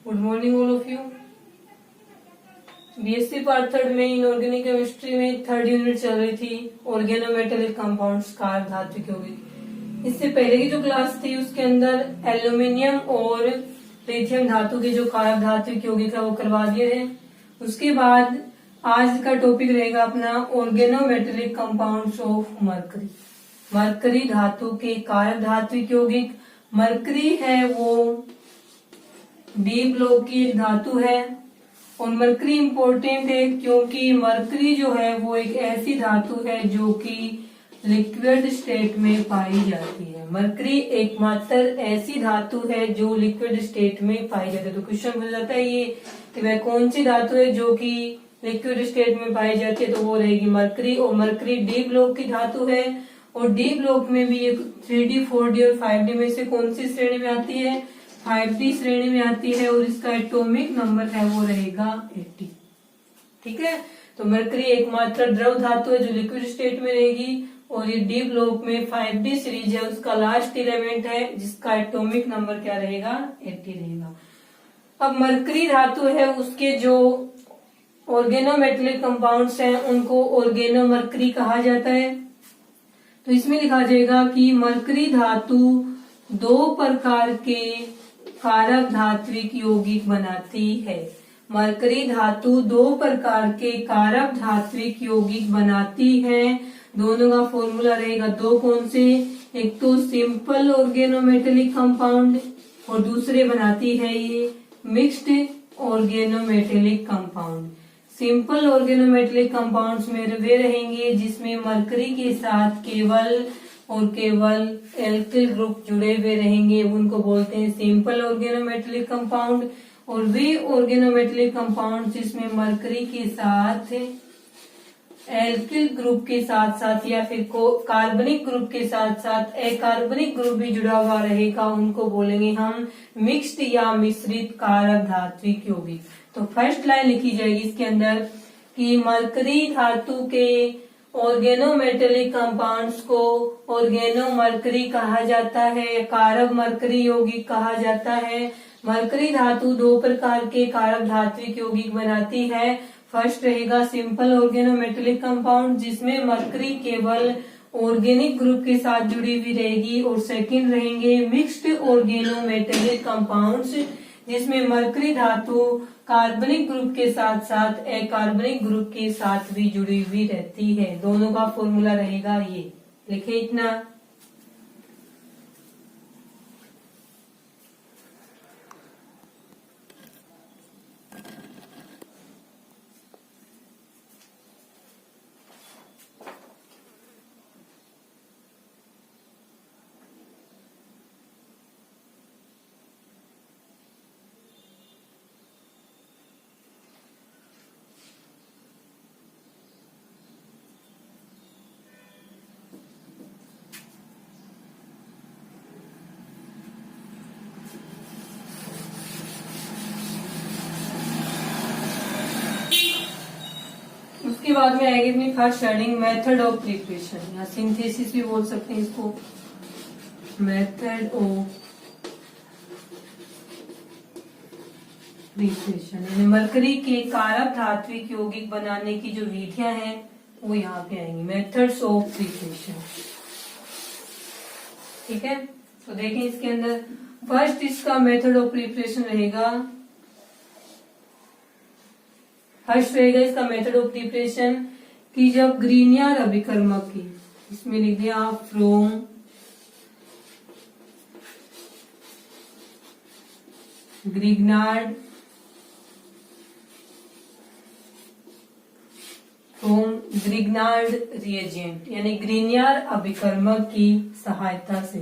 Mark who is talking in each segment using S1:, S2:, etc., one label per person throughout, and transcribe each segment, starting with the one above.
S1: Good morning all of you. BSc part third में inorganic chemistry में third unit चल रही थी ऑर्गेनोमेटेलिक कंपाउंड्स कार्ब धात्विक यौगिक। इससे पहले की जो क्लास थी उसके अंदर एल्यूमिनियम और लिथियम धातु के जो कार्ब धात्विक यौगिक है वो करवा दिए थे। उसके बाद आज का टॉपिक रहेगा अपना organometallic compounds of mercury. Mercury धातु के कार्ब धात्विक यौगिक। मरकरी है वो डी ब्लॉक की एक धातु है और मरकरी इंपॉर्टेंट है क्योंकि मरकरी जो है वो एक ऐसी धातु है जो कि लिक्विड स्टेट में पाई जाती है। मरकरी एकमात्र ऐसी धातु है जो लिक्विड स्टेट में पाई जाती है। तो क्वेश्चन पूछा जाता है ये कि वह कौन सी धातु है जो कि लिक्विड स्टेट में पाई जाती है, तो वो रहेगी मरकरी। और मरकरी डी ब्लॉक की धातु है और डी ब्लॉक में भी एक 3D 4D और 5D में से कौन सी श्रेणी में आती है? 5D श्रेणी में आती है और इसका एटॉमिक नंबर है वो रहेगा 80। ठीक है, तो मरकरी एकमात्र द्रव धातु है जो लिक्विड स्टेट में रहेगी और ये डी ब्लॉक में 5D सीरीज है, उसका लास्ट एलिमेंट है जिसका एटॉमिक नंबर क्या रहेगा? 80 रहेगा। अब मरकरी धातु है उसके जो ऑर्गेनोमेटेलिक कंपाउंड्स हैं उनको ऑर्गेनोमरकरी कहा जाता है। तो इसमें लिखा जाएगा कि मरकरी धातु दो प्रकार के कारक धात्विक यौगिक बनाती है। मरकरी धातु दो प्रकार के कारक धात्विक यौगिक बनाती है। दोनों का फॉर्मूला रहेगा दो, कौन से? एक तो सिंपल ऑर्गेनोमेटेलिक कंपाउंड और दूसरे बनाती है ये mixed organometallic compound. Simple organometallic compounds में वे रहेंगे जिसमें मरकरी के साथ केवल और केवल एल्किल ग्रुप जुड़े हुए रहेंगे, उनको बोलते हैं सिंपल ऑर्गेनोमेटेलिक कंपाउंड। और वे ऑर्गेनोमेटेलिक कंपाउंड जिसमें मरकरी के साथ एल्किल ग्रुप के साथ साथ या फिर कार्बनिक ग्रुप के साथ साथ अकार्बनिक ग्रुप भी जुड़ा हुआ रहेगा, उनको बोलेंगे हम मिक्स्ड या मिश्रित कारक धात्विक यौगिक। तो फर्स्ट लाइन लिखी जाएगी इसके अंदर कि मरकरी धातु के ऑर्गेनोमेटेलिक कंपाउंड्स को ऑर्गेनोमरकरी कहा जाता है, कारक मरकरी यौगिक कहा जाता है। मरकरी धातु दो प्रकार के कारक धात्विक यौगिक बनाती है। फर्स्ट रहेगा सिंपल ऑर्गेनोमेटेलिक कंपाउंड जिसमें मरकरी केवल ऑर्गेनिक ग्रुप के साथ जुड़ी हुई रहेगी और सेकंड रहेंगे मिक्स्ड ऑर्गेनोमेटेलिक कंपाउंड्स जिसमें मरकरी धातु कार्बनिक ग्रुप के साथ साथ अकार्बनिक ग्रुप के साथ भी जुड़ी हुई रहती है। दोनों का फॉर्मूला रहेगा ये, लिखे इतना। उसके बाद में आएगी अपनी first heading method of preparation या सिंथेसिस भी बोल सकते हैं इसको। मेथड ऑफ प्रिपरेशन यानी मरकरी के कारक धात्विक यौगिक बनाने की जो विधियां हैं वो यहाँ पे आएंगी, मेथड्स ऑफ प्रिपरेशन। ठीक है, तो देखें इसके अंदर फर्स्ट इसका मेथड ऑफ प्रिपरेशन रहेगा। फर्स्ट रहेगा इसका मेथड ऑफ प्रिपरेशन कि जब ग्रीनियर अभिकर्मक की, इसमें लिख दिया फ्रॉम ग्रिग्नार्ड रिएजेंट यानी ग्रीनियर अभिकर्मक की सहायता से।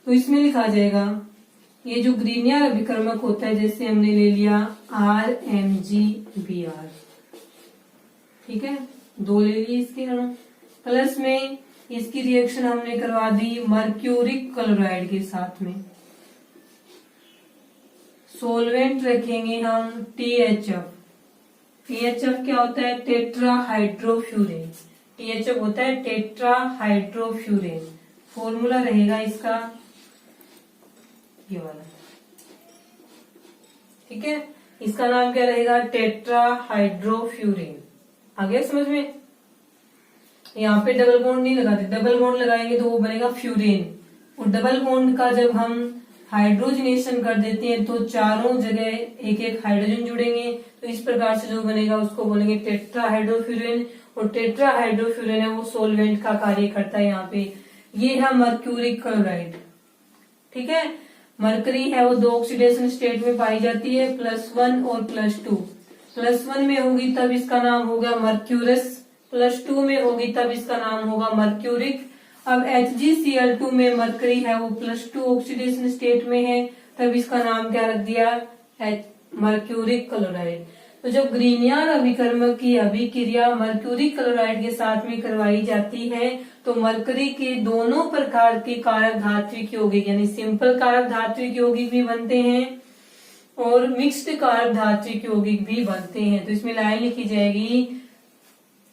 S1: तो इसमें लिखा जाएगा ये जो ग्रीनियर अभिकर्मक होता है, जैसे हमने ले लिया RMgBr, ठीक है, दो ले लिए इसके अणु, प्लस में इसकी रिएक्शन हमने करवा दी मर्क्यूरिक क्लोराइड के साथ में। सोलवेंट रखेंगे हम THF। THF क्या होता है? टेट्राहाइड्रोफ्यूरेन। THF होता है टेट्राहाइड्रोफ्यूरेन। फॉर्मूला रहेगा इसका ये वाला। ठीक है, इसका नाम क्या रहेगा, टेट्राहाइड्रोफ्यूरेन। आ गया समझ में। यहाँ पे डबल बॉन्ड नहीं लगाते, डबल बॉन्ड लगाएंगे तो वो बनेगा फ्यूरेन। और डबल बॉन्ड का जब हम हाइड्रोजनेशन कर देते हैं तो चारों जगह एक एक हाइड्रोजन जुड़ेंगे, तो इस प्रकार से जो बनेगा उसको बोलेंगे टेट्राहाइड्रोफ्यूरेन। और टेट्राहाइड्रोफ्यूरेन है वो सोलवेंट का कार्य करता है। यहाँ पे ये है मर्क्यूरिक क्लोराइड। ठीक है, मरकरी है वो दो ऑक्सीडेशन स्टेट में पाई जाती है, +1 और +2। +1 में होगी तब इसका नाम होगा मर्क्यूरस, +2 में होगी तब इसका नाम होगा मर्क्यूरिक। अब HgCl2 में मरकरी है वो +2 ऑक्सीडेशन स्टेट में है, तब इसका नाम क्या रख दिया, मर्क्यूरिक क्लोराइड। तो जब ग्रीनियर अभिकर्मक की अभिक्रिया मर्क्यूरिक क्लोराइड के साथ में करवाई जाती है तो मरकरी के दोनों प्रकार के कारक धात्विक यौगिक यानी सिंपल कारक धात्विक यौगिक भी बनते हैं और मिक्स्ड कारक धात्विक यौगिक भी बनते हैं। तो इसमें लाइन लिखी जाएगी,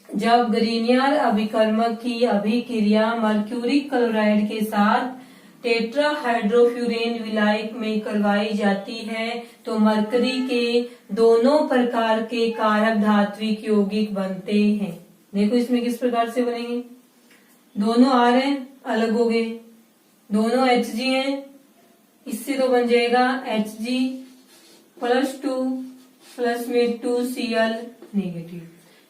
S1: जब ग्रीनियर अभिकर्मक की अभिक्रिया मर्क्यूरिक क्लोराइड के साथ टेट्राहाइड्रोफ्यूरेन विलायक में करवाई जाती है तो मरकरी के दोनों प्रकार के कारक धात्विक यौगिक बनते हैं। देखो इसमें किस प्रकार से बनेंगे, दोनों R हैं अलग हो गए, दोनों Hg हैं, इससे तो बन जाएगा Hg +2 प्लस में 2Cl नेगेटिव।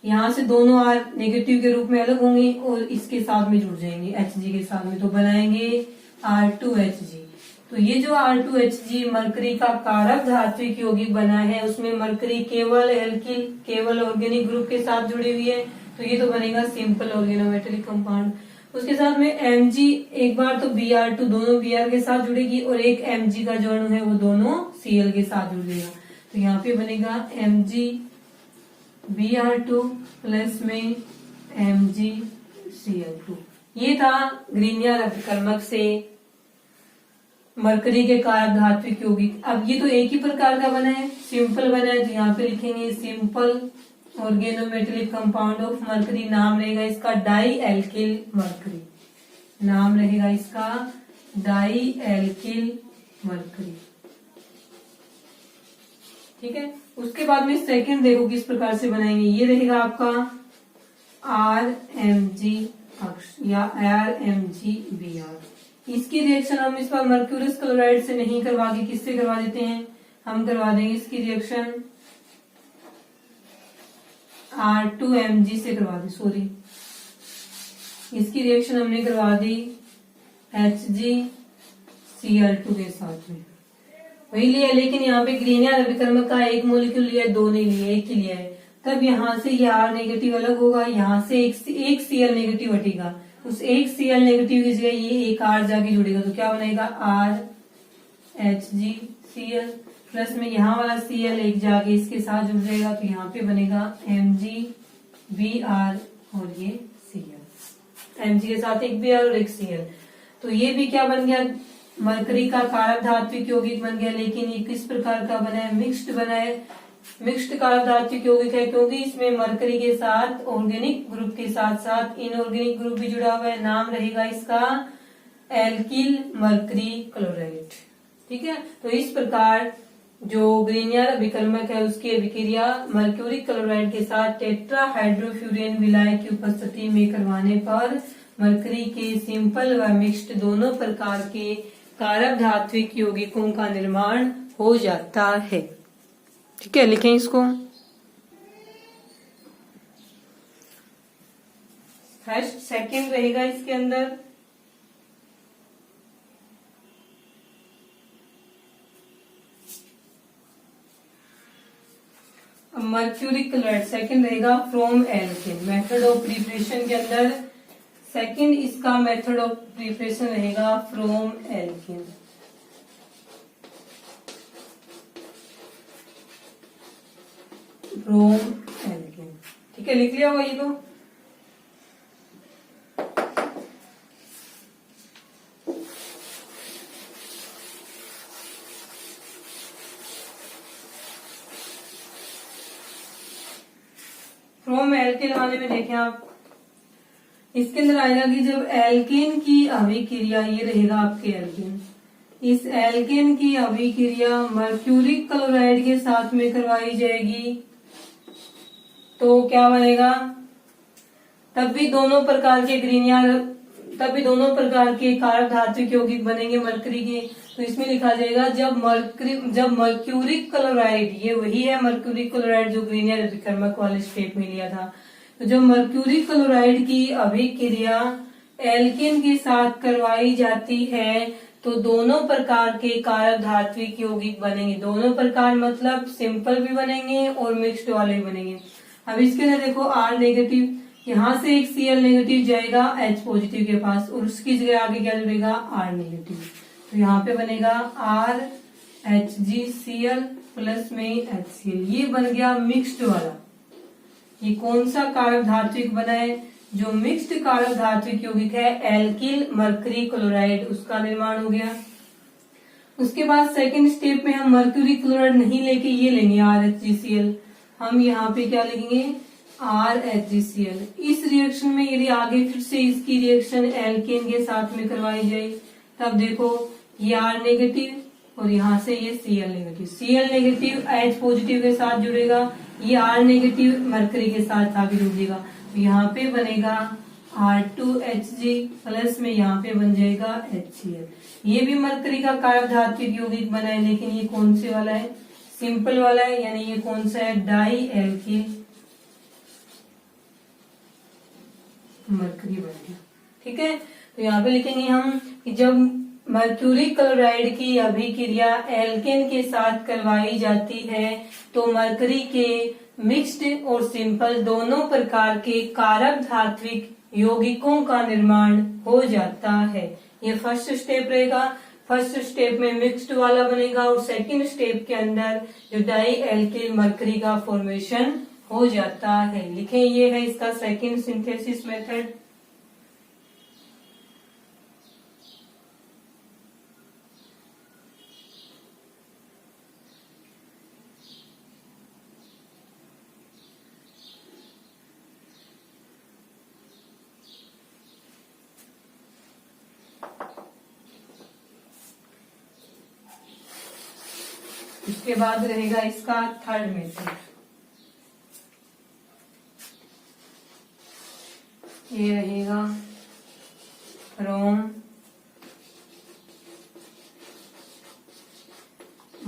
S1: यहाँ से दोनों R नेगेटिव के रूप में अलग होंगे और इसके साथ में जुड़ जाएंगे Hg के साथ में, तो बनाएंगे R2Hg। तो ये जो R2Hg मरकरी का कारक धात्विक यौगिक बना है उसमें मरकरी केवल एल्किल केवल ऑर्गेनिक ग्रुप के साथ जुड़ी हुई है, तो ये तो बनेगा सिंपल ऑर्गेनोमेटेलिक कंपाउंड। उसके साथ में Mg एक बार तो Br2 दोनों Br के साथ जुड़ेगी और एक Mg का जो अणु है वो दोनों Cl के साथ जुड़ेगा, तो यहाँ पे बनेगा Mg Br2 प्लस में MgCl2। ये था ग्रीनियर अभिकर्मक से मरकरी के कारक धात्विक यौगिक। अब ये तो एक ही प्रकार का बना है, सिंपल बना है, तो यहाँ पे लिखेंगे simple organometallic compound of mercury. नाम रहेगा इसका डाई एल्किल मरकरी, नाम रहेगा इसका डाई एल्किल मरकरी। ठीक है, उसके बाद में सेकंड देखो किस प्रकार से बनाएंगे। ये रहेगा आपका RMg या RMgBr। इसकी रिएक्शन हम इस बार मर्क्यूरस क्लोराइड से नहीं करवा के किससे करवा देते हैं, हम करवा देंगे इसकी रिएक्शन R2Mg से करवा दी, सॉरी इसकी रिएक्शन हमने करवा दी HgCl2 के साथ में, वही लिया। लेकिन यहाँ पे ग्रीनियर अभिकर्मक का एक मोलिक्यूल लिया, दो नहीं लिए, एक ही लिया है, तब यहाँ से ये R नेगेटिव अलग होगा, यहाँ से एक Cl नेगेटिव हटेगा, उस एक Cl नेगेटिव की जगह ये एक R जाके जुड़ेगा, तो क्या बनेगा RHgCl प्लस में यहाँ वाला Cl एक जाके इसके साथ जुड़ जाएगा, तो यहाँ पे बनेगा MgBr और ये Cl, Mg के साथ एक Br और एक Cl। तो ये भी क्या बन गया, मरकरी का कारक धात्विक यौगिक बन गया। लेकिन ये किस प्रकार का बना है, मिक्स्ड बना है, मिक्स्ड कारक धात्विक यौगिक है क्योंकि इसमें मरकरी के साथ ऑर्गेनिक ग्रुप के साथ साथ इनऑर्गेनिक ग्रुप भी जुड़ा हुआ है। नाम रहेगा इसका एल्किल मरकरी क्लोराइड। ठीक है, तो इस प्रकार जो ग्रीनियर अभिकर्मक है उसकी अभिक्रिया मर्क्यूरिक क्लोराइड के साथ टेट्राहाइड्रोफ्यूरेन विलायक की उपस्थिति में करवाने पर मरकरी के सिंपल व मिक्स्ड दोनों प्रकार के कारक धात्विक यौगिकों का निर्माण हो जाता है। ठीक है, लिखें इसको। फर्स्ट सेकंड रहेगा इसके अंदर मर्क्यूरिक क्लोराइड, सेकंड रहेगा from alkane. Method of preparation के अंदर सेकंड इसका मेथड ऑफ प्रिपरेशन रहेगा फ्रॉम एल्केन। फ्रॉम एल्केन, ठीक है, लिख लिया होगा ये तो। फ्रॉम एल्केन वाले में देखें आप, इसके अंदर आएगा कि जब एल्केन की अभिक्रिया, ये रहेगा आपके एल्केन, इस एल्केन की अभिक्रिया मर्क्यूरिक क्लोराइड के साथ में करवाई जाएगी तो क्या बनेगा, तब भी दोनों प्रकार के कारक धात्विक यौगिक बनेंगे मरकरी के। तो इसमें लिखा जाएगा जब मर्क्यूरिक क्लोराइड, ये वही है मर्क्यूरिक क्लोराइड जो ग्रीनियर विक्रमक वाले स्टेप में लिया था, तो जब मर्क्यूरिक क्लोराइड की अभिक्रिया एल्केन के साथ करवाई जाती है तो दोनों प्रकार के कारक धात्विक यौगिक बनेंगे। दोनों प्रकार मतलब सिंपल भी बनेंगे और मिक्स्ड वाले भी बनेंगे। अब इसके अंदर देखो R नेगेटिव, यहाँ से एक Cl नेगेटिव जाएगा H पॉजिटिव के पास और उसकी जगह आगे क्या जुड़ेगा R नेगेटिव, तो यहाँ पे बनेगा RHgCl प्लस में HCl। ये बन गया मिक्स्ड वाला। ये कौन सा कारक धात्विक बना है, जो मिक्स्ड कारक धात्विक यौगिक है एल्किल मरकरी क्लोराइड, उसका निर्माण हो गया। उसके बाद सेकंड स्टेप में हम मर्क्यूरी क्लोराइड नहीं लेके ये लेंगे RHgCl। हम यहाँ पे क्या लिखेंगे RHgCl। इस रिएक्शन में यदि आगे फिर से इसकी रिएक्शन एल्केन के साथ में करवाई जाए तब देखो ये R नेगेटिव और यहाँ से ये Cl negative. Cl negative H positive के साथ जुड़ेगा, ये R नेगेटिव मरकरी के साथ आगे जुड़ेगा, तो यहाँ पे बनेगा R2Hg प्लस में यहाँ पे बन जाएगा HCl। ये भी मरकरी का कारक धात्विक यौगिक बना है, लेकिन ये कौन से वाला है, सिंपल वाला है, यानी ये कौन सा है डाई एल्किल मरकरी बन गया। ठीक है, तो यहाँ पे लिखेंगे हम कि जब मर्क्यूरिक क्लोराइड की अभिक्रिया एल्केन के साथ करवाई जाती है तो मरकरी के मिक्स्ड और सिंपल दोनों प्रकार के कारक धात्विक यौगिकों का निर्माण हो जाता है। ये फर्स्ट स्टेप रहेगा। फर्स्ट स्टेप में मिक्स्ड वाला बनेगा और सेकंड स्टेप के अंदर जो डाई एल्किल मरकरी का फॉर्मेशन हो जाता है। लिखें, ये है इसका सेकंड सिंथेसिस मेथड। इसके बाद रहेगा इसका थर्ड मेथड। ये रहेगा from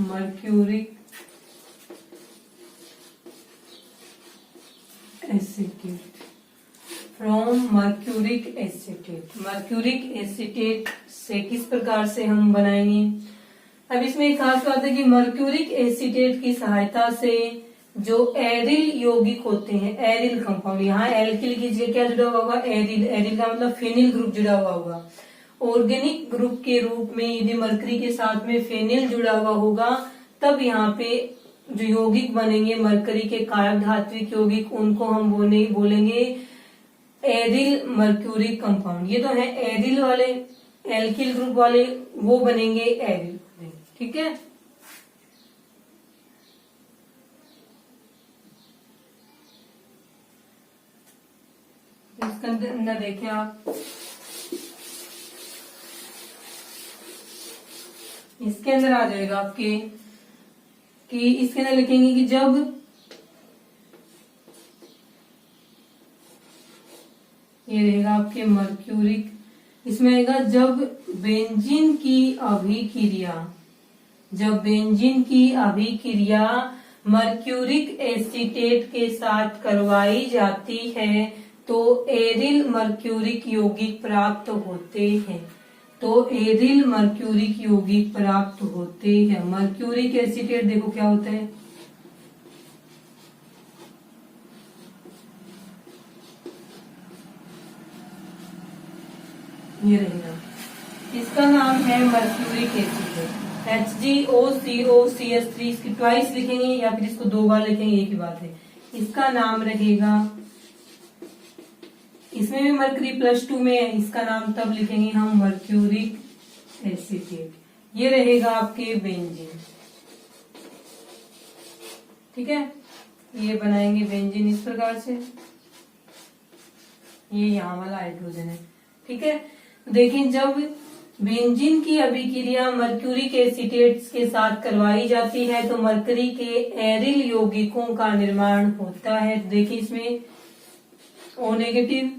S1: mercuric acetate. From mercuric acetate. Mercuric acetate से किस प्रकार से हम बनाएंगे। अब इसमें एक खास बात है कि मर्क्यूरिक एसीटेट की सहायता से जो एरिल यौगिक होते हैं, एरिल कंपाउंड, यहाँ एल्किल की जगह क्या जुड़ा हुआ होगा एरिल। एरिल का मतलब फेनिल ग्रुप जुड़ा हुआ होगा। ऑर्गेनिक ग्रुप के रूप में यदि मरकरी के साथ में फेनिल जुड़ा हुआ होगा तब यहाँ पे जो यौगिक बनेंगे मरकरी के कारक धात्विक यौगिक, उनको हम बोलेंगे एरिल मर्क्यूरिक कंपाउंड। ये तो है एरिल वाले, एल्किल ग्रुप वाले, वो बनेंगे एरिल। ठीक है, इसके अंदर देखिए आप, इसके अंदर आ जाएगा आपके कि इसके अंदर लिखेंगे कि जब ये रहेगा आपके मर्क्यूरिक, इसमें आएगा जब बेंजीन की अभिक्रिया, जब बेंजीन की अभिक्रिया मर्क्यूरिक एसीटेट के साथ करवाई जाती है तो एरिल मर्क्यूरिक यौगिक प्राप्त होते हैं। तो एरिल मर्क्यूरिक यौगिक प्राप्त होते हैं। मर्क्यूरिक एसीटेट देखो क्या होता है, ये रहेगा, इसका नाम है मर्क्यूरिक एसीटेट। HgOCOCH3, इसकी ट्वाइस लिखेंगे या फिर इसको दो बार लिखेंगे, एक ही बात है। इसका नाम रहेगा, इसमें भी मरकरी +2 में है, इसका नाम तब लिखेंगे हम मर्क्यूरिक एसीटेट। ये रहेगा आपके बेंजीन। ठीक है, ये बनाएंगे बेंजीन इस प्रकार से, ये यहाँ वाला हाइड्रोजन है। ठीक है, देखिए जब बेंजीन की अभिक्रिया मर्क्यूरिक एसीटेट्स के साथ करवाई जाती है तो मरकरी के एरिल यौगिकों का निर्माण होता है। देखिए इसमें O नेगेटिव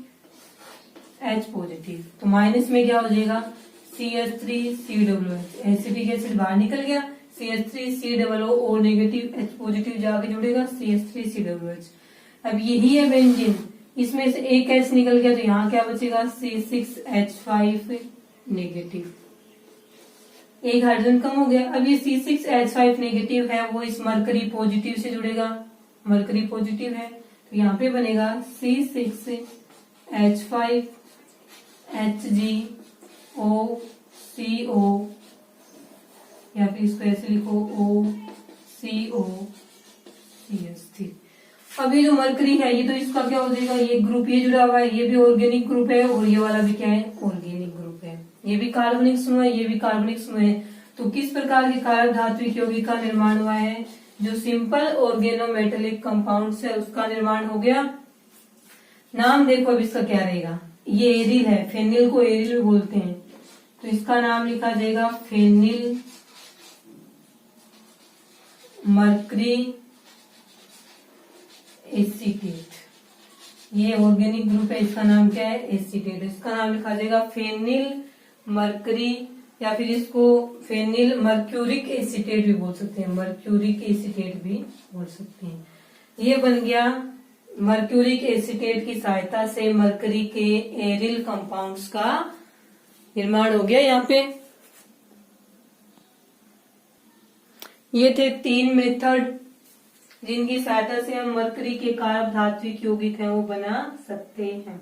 S1: H पॉजिटिव, तो माइनस में क्या हो जाएगा CH3COOH, एसिटिक एसिड बाहर निकल गया, CH3COO O negative H positive जाके जुड़ेगा CH3COOH। अब यही है बेंजीन, इसमें से एक H निकल गया तो यहाँ क्या बचेगा C6H5 नेगेटिव, एक हाइड्रोजन कम हो गया। अब ये C6H5 नेगेटिव है वो इस मरकरी पॉजिटिव से जुड़ेगा, मरकरी पॉजिटिव है तो यहाँ पे बनेगा C6H5 HgOCO, या फिर इसको ऐसे लिखो OCOCH3। अब ये जो मरकरी है ये तो इसका क्या हो जाएगा, ये ग्रुप ये जुड़ा हुआ है, ये भी ऑर्गेनिक ग्रुप है और ये वाला भी क्या है ऑर्गेनिक ग्रुप है, ये भी कार्बनिक समूह है, ये भी कार्बनिक समूह है। तो किस प्रकार के कारक धात्विक यौगिक का निर्माण हुआ है, जो सिंपल ऑर्गेनोमेटेलिक कंपाउंड्स है उसका निर्माण हो गया। नाम देखो अब इसका क्या रहेगा, ये एरिल है, फेनिल को एरिल भी बोलते हैं, तो इसका नाम लिखा जाएगा फेनिल मरकरी एसीटेट। ये ऑर्गेनिक ग्रुप है, इसका नाम क्या है एसीटेट, इसका नाम लिखा जाएगा फेनिल मरकरी, या फिर इसको फेनिल मर्क्यूरिक एसीटेट भी बोल सकते हैं, मर्क्यूरिक एसीटेट भी बोल सकते हैं। ये बन गया मर्क्यूरिक एसीटेट की सहायता से मरकरी के एरिल कंपाउंड्स का निर्माण हो गया। यहाँ पे ये थे 3 मेथड जिनकी सहायता से हम मरकरी के कारक धात्विक यौगिक हैं वो बना सकते हैं।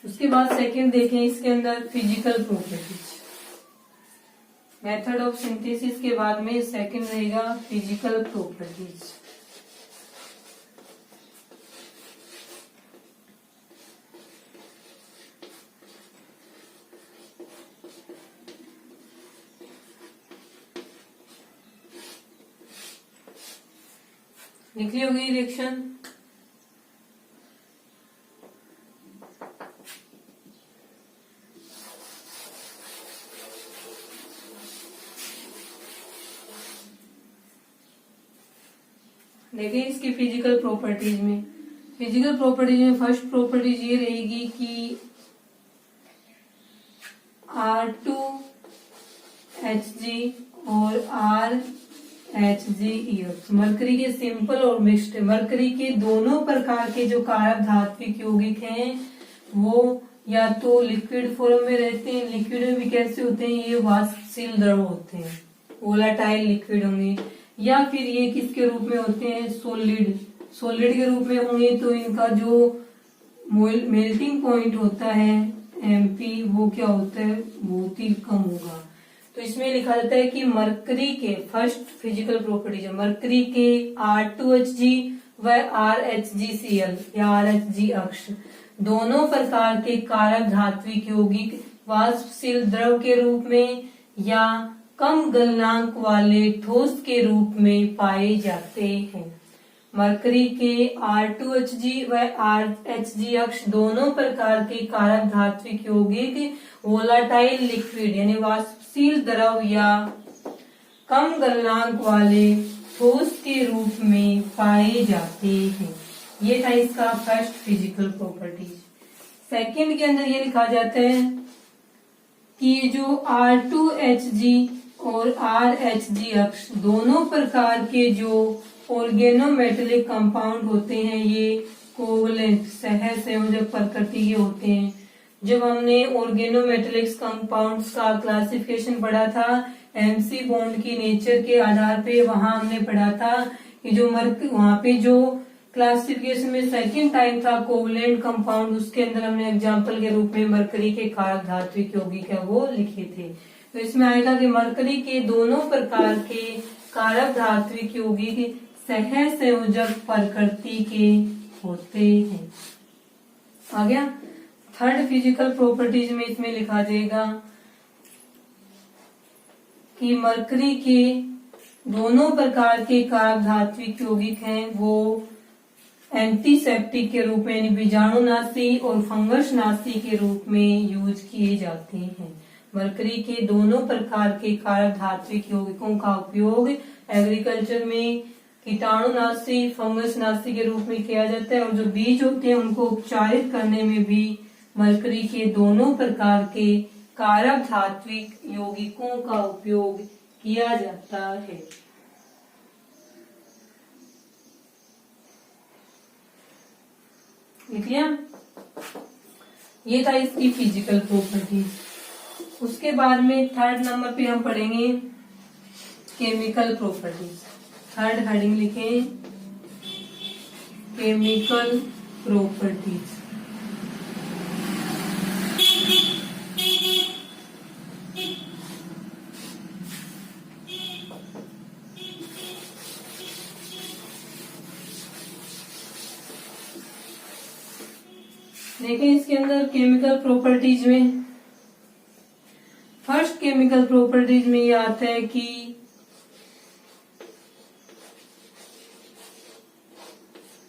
S1: उसके बाद सेकंड देखें, इसके अंदर physical properties, method of synthesis के बाद में सेकंड रहेगा फिजिकल प्रॉपर्टीज। लिखी होगी रिएक्शन, देखिए इसकी फिजिकल प्रॉपर्टीज में, फिजिकल प्रॉपर्टीज में फर्स्ट प्रॉपर्टीज ये रहेगी कि R2Hg और RHgEF मरकरी के सिंपल और मिक्स्ड, मरकरी के दोनों प्रकार के जो कारक धात्विक यौगिक हैं वो या तो लिक्विड फॉर्म में रहते हैं, लिक्विड में भी कैसे होते हैं, ये वाष्पशील द्रव होते हैं, वोलाटाइल लिक्विड होंगे, या फिर ये किसके रूप में होते हैं सॉलिड, सॉलिड के रूप में होंगे तो इनका जो मेल्टिंग पॉइंट होता है MP वो क्या होता है बहुत ही कम होगा। तो इसमें लिखा जाता है कि मरकरी के फर्स्ट फिजिकल प्रॉपर्टीज है, मरकरी के R2Hg व RHgCl या RHg अक्ष दोनों प्रकार के कारक धात्विक यौगिक वाष्पशील द्रव के रूप में या कम गलनांक वाले ठोस के रूप में पाए जाते हैं। मरकरी के R2Hg व RHg अक्ष दोनों प्रकार के कारक धात्विक यौगिक वोलाटाइल लिक्विड यानी वाष्पशील द्रव या कम गलनांक वाले ठोस के रूप में पाए जाते हैं। ये था इसका फर्स्ट फिजिकल प्रॉपर्टीज। सेकंड के अंदर ये लिखा जाता है कि जो R2Hg और RHg अक्ष दोनों प्रकार के जो ऑर्गेनोमेटेलिक कंपाउंड होते हैं ये कोवलेंट सहसंयोजक प्रकृति के होते हैं। जब हमने ऑर्गेनोमेटेलिक कंपाउंड्स का क्लासिफिकेशन पढ़ा था MC बॉन्ड की नेचर के आधार पे, वहां हमने पढ़ा था कि जो वहां पे जो क्लासिफिकेशन में सेकंड टाइप था कोवलेंट कंपाउंड, उसके अंदर हमने एग्जांपल के रूप में मरकरी के कारक धात्विक यौगिक है वो लिखे थे। तो इसमें आएगा कि मरकरी के दोनों प्रकार के कारक धात्विक यौगिक सहसंयोजक प्रकृति के होते हैं। आ गया थर्ड फिजिकल प्रॉपर्टीज में, इसमें लिखा जाएगा कि मरकरी के दोनों प्रकार के कारक धात्विक यौगिक हैं वो एंटीसेप्टिक के रूप में यानी बीजाणुनाशी और फंगस नाशी के रूप में यूज किए जाते हैं। मरकरी के दोनों प्रकार के कारक धात्विक यौगिकों का उपयोग एग्रीकल्चर में कीटाणुनाशी फंगस नाशी के रूप में किया जाता है और जो बीज होते हैं उनको उपचारित करने में भी मरकरी के दोनों प्रकार के कारक धात्विक यौगिकों का उपयोग किया जाता है। लिख लिया? ये था इसकी फिजिकल प्रॉपर्टीज। उसके बाद में थर्ड नंबर पे हम पढ़ेंगे केमिकल प्रॉपर्टीज। थर्ड हेडिंग लिखें केमिकल प्रॉपर्टीज। देखें इसके अंदर केमिकल प्रॉपर्टीज में फर्स्ट केमिकल प्रॉपर्टीज में ये आता है कि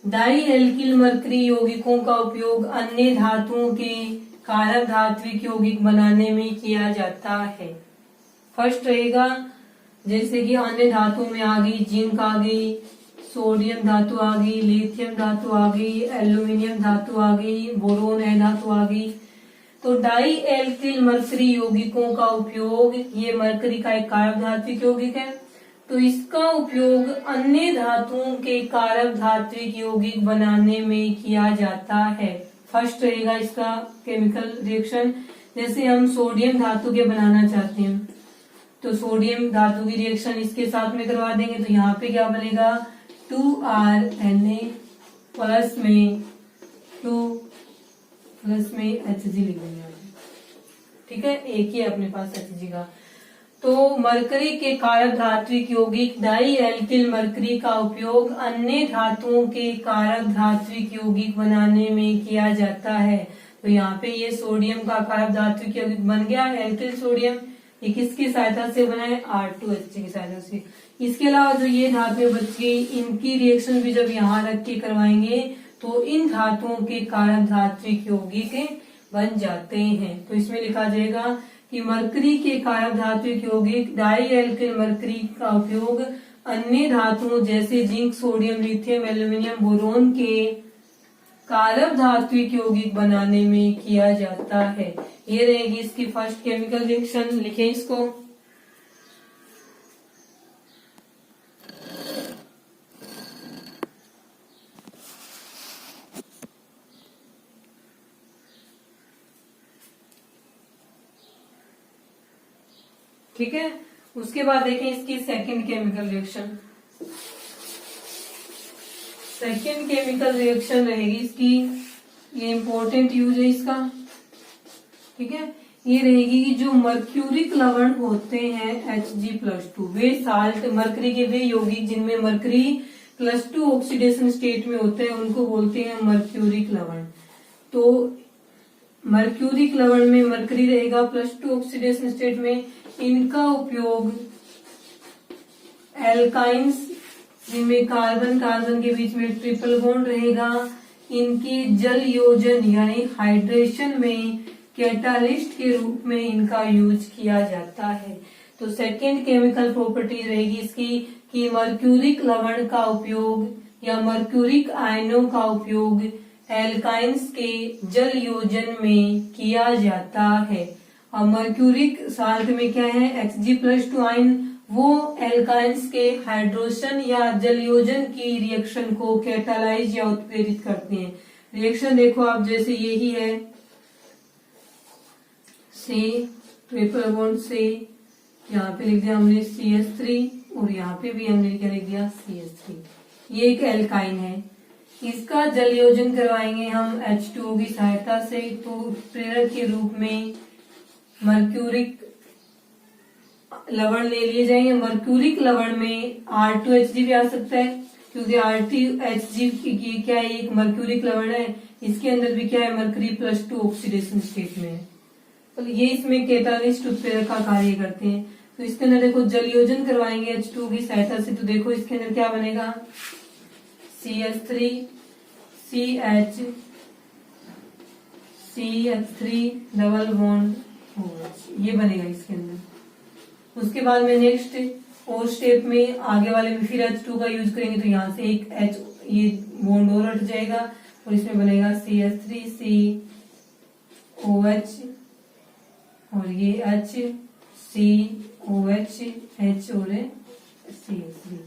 S1: डाई एल्किल मरकरी यौगिकों का उपयोग अन्य धातुओं के कारक धात्विक यौगिक बनाने में किया जाता है। फर्स्ट रहेगा जैसे कि अन्य धातुओं में आ गई जिंक आ गई, सोडियम धातु आ गई, लिथियम धातु आ गई, एल्यूमिनियम धातु आ गई, बोरोन है धातु आ गई। तो डाई एल्किल मरकरी यौगिकों का उपयोग, ये मरकरी का एक कारक धात्विक यौगिक है, तो इसका उपयोग अन्य धातुओं के कारक धात्विक यौगिक बनाने में किया जाता है। फर्स्ट रहेगा इसका केमिकल रिएक्शन, जैसे हम सोडियम धातु के बनाना चाहते हैं तो सोडियम धातु की रिएक्शन इसके साथ में करवा देंगे तो यहाँ पे क्या बनेगा 2RNA प्लस में 2 प्लस में Hg लिख देंगे। ठीक है, एक ही अपने पास Hg का। तो मरकरी के कारक धात्विक यौगिक डाई एल्किल मरकरी का उपयोग अन्य धातुओं के कारक धात्विक यौगिक बनाने में किया जाता है। तो यहाँ पे ये सोडियम का कारक धात्विक यौगिक बन गया एल्किल सोडियम, ये किसकी सहायता से बना है R2H की सहायता से। इसके अलावा जो ये धातुएं बच गई इनकी रिएक्शन भी जब यहाँ रख के करवाएंगे तो इन धातुओं के कारक धात्विक यौगिक बन जाते हैं। तो इसमें लिखा जाएगा कि मरकरी के कारक धात्विक यौगिक डाई एल्किल मरकरी का उपयोग अन्य धातुओं जैसे zinc sodium lithium aluminium boron के कारक धात्विक यौगिक बनाने में किया जाता है। ये रहेगी इसकी फर्स्ट केमिकल रिएक्शन। लिखें इसको ठीक है। उसके बाद देखें इसकी second chemical reaction. Second chemical reaction रहेगी इसकी, ये इंपॉर्टेंट यूज है इसका। ठीक है, ये रहेगी कि जो मर्क्यूरिक लवण होते हैं Hg+2 वे साल्ट मरकरी के वे यौगिक जिनमें मरकरी +2 ऑक्सीडेशन स्टेट में होते हैं उनको बोलते हैं मर्क्यूरिक लवण। तो मर्क्यूरिक लवण में मरकरी रहेगा +2 ऑक्सीडेशन स्टेट में। इनका उपयोग एल्काइंस जिनमें कार्बन कार्बन के बीच में ट्रिपल बॉन्ड रहेगा, इनके जल योजन यानी हाइड्रेशन में कैटालिस्ट के रूप में इनका यूज किया जाता है। तो सेकेंड केमिकल प्रॉपर्टी रहेगी इसकी कि मर्क्यूरिक लवण का उपयोग या मर्क्यूरिक आयनों का उपयोग एल्काइंस के जल योजन में किया जाता है। और मर्क्यूरिक साल्ट में क्या है Hg+2 आयन, वो एल्काइंस के हाइड्रोजन या जलयोजन की रिएक्शन को कैटालाइज या उत्प्रेरित करते हैं। रिएक्शन देखो आप, जैसे यही है से ट्रिपल बॉन्ड से यहाँ पे लिख दिया हमने CH3 और यहाँ पे भी हमने क्या लिख दिया CH3। ये एक एल्काइन है, इसका जलयोजन करवाएंगे हम H2O की सहायता से। तो उत्प्रेरक के रूप में मर्क्यूरिक लवण ले लिए जाएंगे। मर्क्यूरिक लवण में R2Hg भी आ सकता है क्योंकि R2Hg क्या है, एक मर्क्यूरिक लवण है, इसके अंदर भी क्या है मरकरी +2 ऑक्सीडेशन स्टेट में है। तो ये इसमें कैटालिस्ट उत्प्रेरक का कार्य करते हैं। तो इसके अंदर देखो जलयोजन करवाएंगे H2 की सहायता से, तो देखो इसके अंदर क्या बनेगा CH3 CH3 double bond OH, ये बनेगा इसके अंदर। उसके बाद में नेक्स्ट और स्टेप में आगे वाले में फिर H2 का यूज करेंगे, तो यहाँ से एक H ये बॉन्ड और हट जाएगा और इसमें बनेगा CH3COH और ये HCOH H और CH3।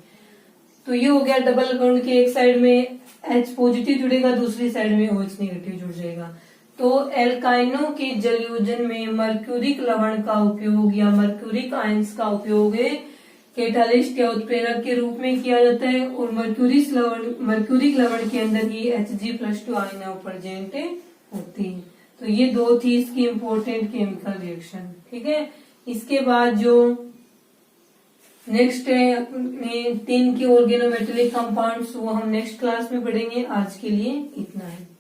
S1: तो ये हो गया डबल बॉन्ड के एक साइड में H पॉजिटिव जुड़ेगा, दूसरी साइड में OH नेगेटिव जुड़ जाएगा। तो एल्काइनों के जलयोजन में मर्क्यूरिक लवण का उपयोग या मर्क्यूरिक आयंस का उपयोग कैटालिस्ट या उत्प्रेरक के रूप में किया जाता है और मर्क्यूरिक लवण के अंदर ही Hg+2 आयन प्रेजेंट होती है। तो ये दो थी इसकी इंपॉर्टेंट केमिकल रिएक्शन। ठीक है, इसके बाद जो नेक्स्ट है अपने 3 के ऑर्गेनोमेटेलिक कंपाउंड्स, वो हम नेक्स्ट क्लास में पढ़ेंगे। आज के लिए इतना है।